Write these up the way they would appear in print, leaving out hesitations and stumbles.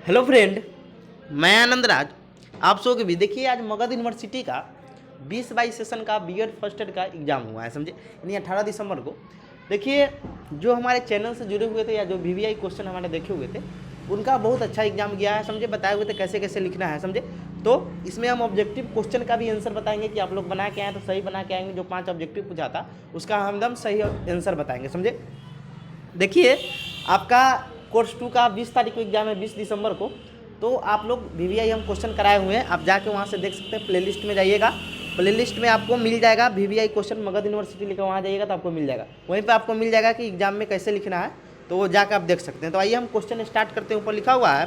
Hello friend, मैं आनंद राज। आप सबके भी देखिए, आज मगध यूनिवर्सिटी का 20-22 सेशन का बीएड फर्स्ट ईयर का एग्ज़ाम हुआ है, समझे, यानी 18 दिसंबर को। देखिए, जो हमारे चैनल से जुड़े हुए थे या जो वीवीआई क्वेश्चन हमारे देखे हुए थे, उनका बहुत अच्छा एग्जाम गया है, समझे, बताए हुए थे कैसे कैसे लिखना है, समझे। तो इसमें हम ऑब्जेक्टिव क्वेश्चन का भी आंसर बताएंगे कि आप लोग बना के आए तो सही बना के आएंगे। जो 5 ऑब्जेक्टिव पूछा था उसका हम एकदम सही आंसर बताएंगे, समझे। देखिए, आपका कोर्स 2 का 20 तारीख को एग्जाम है, 20 दिसंबर को। तो आप लोग वीवीआई हम क्वेश्चन कराए हुए हैं, आप जाके वहाँ से देख सकते हैं। प्लेलिस्ट में जाइएगा, प्लेलिस्ट में आपको मिल जाएगा वीवीआई क्वेश्चन मगध यूनिवर्सिटी लिखा, वहाँ जाइएगा तो आपको मिल जाएगा। वहीं पे आपको मिल जाएगा कि एग्जाम में कैसे लिखना है, तो वो जाकर आप देख सकते हैं। तो आइए हम क्वेश्चन स्टार्ट करते हैं। ऊपर लिखा हुआ है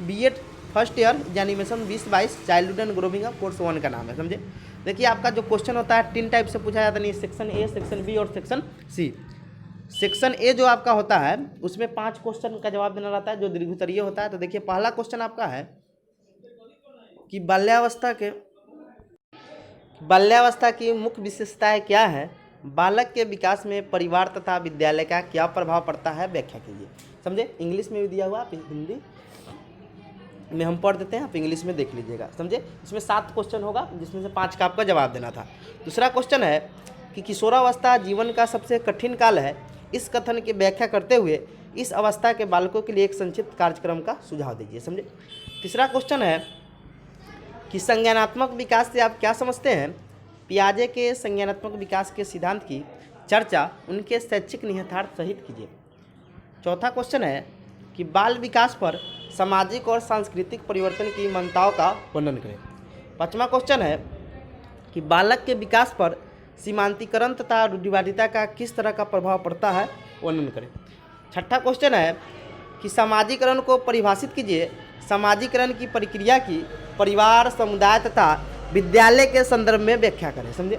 BEd first year animation 2022 childhood and growing up course 1 का नाम है, समझे। देखिए, आपका जो क्वेश्चन होता है 3 टाइप से पूछा जाता है, सेक्शन ए, सेक्शन बी और सेक्शन सी। सेक्शन ए जो आपका होता है उसमें 5 क्वेश्चन का जवाब देना रहता है, जो दीर्घोत्तरीय होता है। तो देखिए, पहला क्वेश्चन आपका है कि बाल्यावस्था की मुख्य विशेषताएं क्या है, बालक के विकास में परिवार तथा विद्यालय का क्या प्रभाव पड़ता है, व्याख्या कीजिए, समझे। इंग्लिश में भी दिया हुआ, आप हिंदी में हम पढ़ देते हैं, आप इंग्लिश में देख लीजिएगा, समझे। इसमें 7 क्वेश्चन होगा, जिसमें से 5 का आपका जवाब देना था। दूसरा क्वेश्चन है कि किशोरावस्था जीवन का सबसे कठिन काल है, इस कथन की व्याख्या करते हुए इस अवस्था के बालकों के लिए एक संक्षिप्त कार्यक्रम का सुझाव दीजिए, समझे। तीसरा क्वेश्चन है कि संज्ञानात्मक विकास से आप क्या समझते हैं, पियाजे के संज्ञानात्मक विकास के सिद्धांत की चर्चा उनके शैक्षिक निहितार्थ सहित कीजिए। चौथा क्वेश्चन है कि बाल विकास पर सामाजिक और सांस्कृतिक परिवर्तन की मंताओं का वर्णन करें। पांचवा क्वेश्चन है कि बालक के विकास पर सीमांतीकरण तथा रूढ़िवादिता का किस तरह का प्रभाव पड़ता है, वर्णन करें। छठा क्वेश्चन है कि सामाजिकरण को परिभाषित कीजिए, सामाजिकरण की प्रक्रिया की परिवार, समुदाय तथा विद्यालय के संदर्भ में व्याख्या करें, समझे।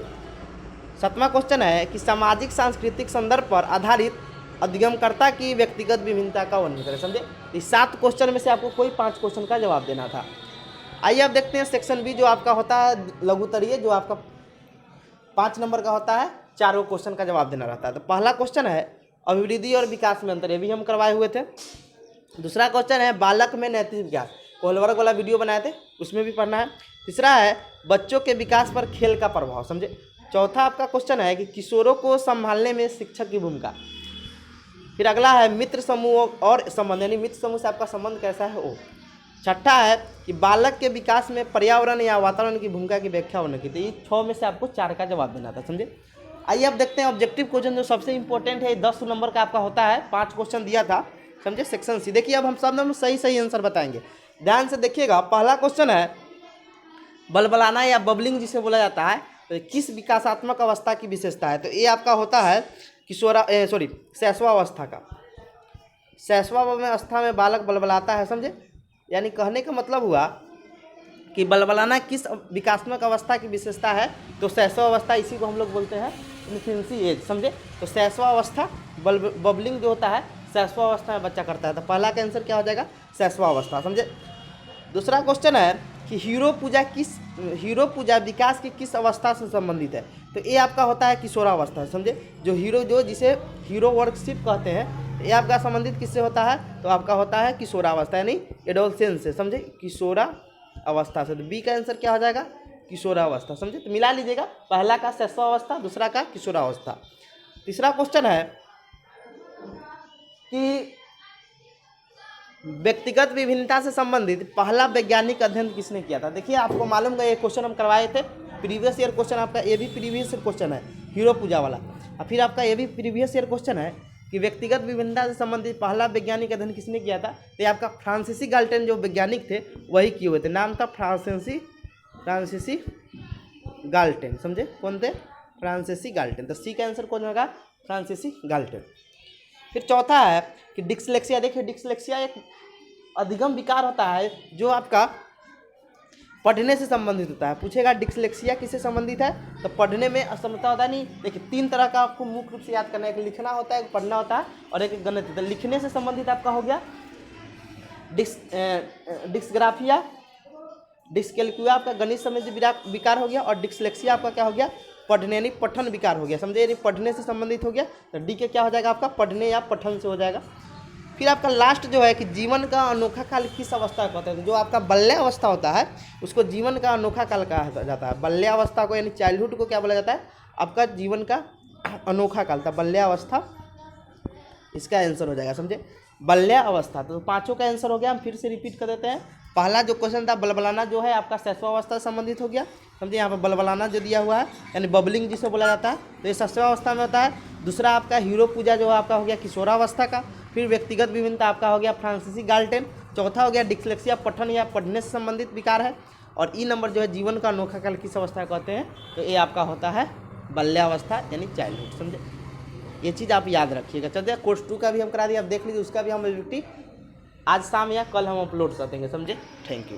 सातवां क्वेश्चन है कि सामाजिक सांस्कृतिक संदर्भ पर आधारित अधिगमकर्ता की व्यक्तिगत विभिन्नता का वर्णन करें, समझे। इस 7 क्वेश्चन में से आपको कोई 5 क्वेश्चन का जवाब देना था। आइए अब देखते हैं सेक्शन बी, जो आपका होता है लघुत्तरीय, जो आपका 5 नंबर का होता है, 4 क्वेश्चन का जवाब देना रहता है। तो पहला क्वेश्चन है अभिवृद्धि और विकास में अंतर, ये भी हम करवाए हुए थे। दूसरा क्वेश्चन है बालक में नैतिक विकास, कोहलवर्ग वाला वीडियो बनाए थे, उसमें भी पढ़ना है। तीसरा है बच्चों के विकास पर खेल का प्रभाव, समझे। चौथा आपका क्वेश्चन है कि किशोरों को संभालने में शिक्षक की भूमिका। फिर अगला है मित्र समूह और संबंध, यानी मित्र समूह से आपका संबंध कैसा है वो। छठा है कि बालक के विकास में पर्यावरण या वातावरण की भूमिका की व्याख्या होने की। तो ये 6 में से आपको 4 का जवाब देना था, समझे। आइए अब देखते हैं ऑब्जेक्टिव क्वेश्चन, जो सबसे इंपॉर्टेंट है, 10 नंबर का आपका होता है, 5 क्वेश्चन दिया था, समझे, सेक्शन सी। देखिए, अब हम सब में सही सही आंसर बताएंगे, ध्यान से देखिएगा। पहला क्वेश्चन है बलबलाना या बबलिंग जिसे बोला जाता है, तो किस विकासात्मक अवस्था की विशेषता है। तो ये आपका होता है शैशवावस्था का। शैशवावस्था में बालक बलबलाता है, समझे। यानी कहने का मतलब हुआ कि बलबलाना किस विकासात्मक अवस्था की विशेषता है, तो शैशवावस्था, इसी को हम लोग बोलते हैं इन्फेंसी एज, समझे। तो शैशवावस्था, बबलिंग जो होता है शैशवावस्था में बच्चा करता है। तो पहला का आंसर क्या हो जाएगा, शैशवावस्था, समझे। दूसरा क्वेश्चन है कि हीरो पूजा विकास की किस अवस्था से संबंधित है। तो ये आपका होता है किशोरावस्था, समझे। जिसे हीरो वर्कशिप कहते हैं, ये आपका संबंधित किससे होता है, तो आपका होता है किशोरावस्था, यानी एडोलसेंस से, समझे, किशोरा अवस्था से। तो बी का आंसर क्या हो जाएगा, किशोरावस्था, समझे। तो मिला लीजिएगा, पहला का शैशवावस्था, दूसरा का किशोरावस्था। तीसरा क्वेश्चन है कि व्यक्तिगत विभिन्नता से संबंधित पहला वैज्ञानिक अध्ययन किसने किया था। देखिए, आपको मालूम है ये क्वेश्चन हम करवाए थे, प्रीवियस ईयर क्वेश्चन आपका, ये भी प्रीवियस ईयर क्वेश्चन है, हीरो पूजा वाला। और फिर आपका ये भी प्रीवियस ईयर क्वेश्चन है कि व्यक्तिगत विभिन्नता से संबंधित पहला वैज्ञानिक अध्ययन किसने किया था। तो ये आपका फ्रांसीसी गाल्टन जो वैज्ञानिक थे वही किए हुए थे, नाम था फ्रांसीसी गाल्टन, समझे। कौन थे, फ्रांसीसी गाल्टन। तो सी का आंसर कौन होगा, फ्रांसीसी गाल्टन। फिर चौथा है कि डिस्लेक्सिया। देखिए, डिस्लेक्सिया एक अधिगम विकार होता है जो आपका पढ़ने से संबंधित होता है। पूछेगा डिस्लेक्सिया किससे संबंधित है, तो पढ़ने में असमता होता है। नहीं, देखिए, 3 तरह का आपको मुख्य रूप से याद करना है, एक लिखना होता है, एक पढ़ना होता है, और एक गणित। तो लिखने से संबंधित आपका हो गया डिस्ग्राफिया, डिस्कैल्कुलिया आपका गणित संबंधी विकार हो गया, और डिस्लेक्सिया आपका क्या हो गया, पढ़ने यानी पठन विकार हो गया, समझे। यानी पढ़ने से संबंधित हो गया, तो डी के क्या हो जाएगा आपका, पढ़ने या पठन से हो जाएगा। फिर आपका लास्ट जो है कि जीवन का अनोखा काल किस अवस्था को कहते हैं। जो आपका बाल्यावस्था होता है उसको जीवन का अनोखा काल कहा जाता है। बाल्यावस्था को यानी चाइल्डहुड को क्या बोला जाता है, आपका जीवन का अनोखा काल था बाल्यावस्था, इसका आंसर हो जाएगा, समझे। बाल्यावस्था, तो पांचों का आंसर हो गया। हम फिर से रिपीट कर देते हैं। पहला जो क्वेश्चन था बलबलाना जो है आपका शैशवावस्था से संबंधित हो गया, समझे। यहाँ पर बलबलाना जो दिया हुआ है यानी बबलिंग जिसे बोला जाता है, तो ये शैशवावस्था में होता है। दूसरा आपका हीरो पूजा जो है आपका हो गया किशोरावस्था का। फिर व्यक्तिगत विभिन्नता आपका हो गया फ्रांसीसी गाल्टेन। चौथा हो गया डिस्लेक्सिया, पठन या पढ़ने से संबंधित विकार है। और ई नंबर जो है जीवन का अनोखा काल किस अवस्था कहते हैं, तो ये आपका होता है बाल्यावस्था यानी चाइल्डहुड, समझे। ये चीज़ आप याद रखिएगा। चलिए कोर्स 2 का भी हम करा दिए, आप देख लीजिए, उसका भी हम एक्टिविटी आज शाम या कल हम अपलोड कर देंगे, समझे। Thank you.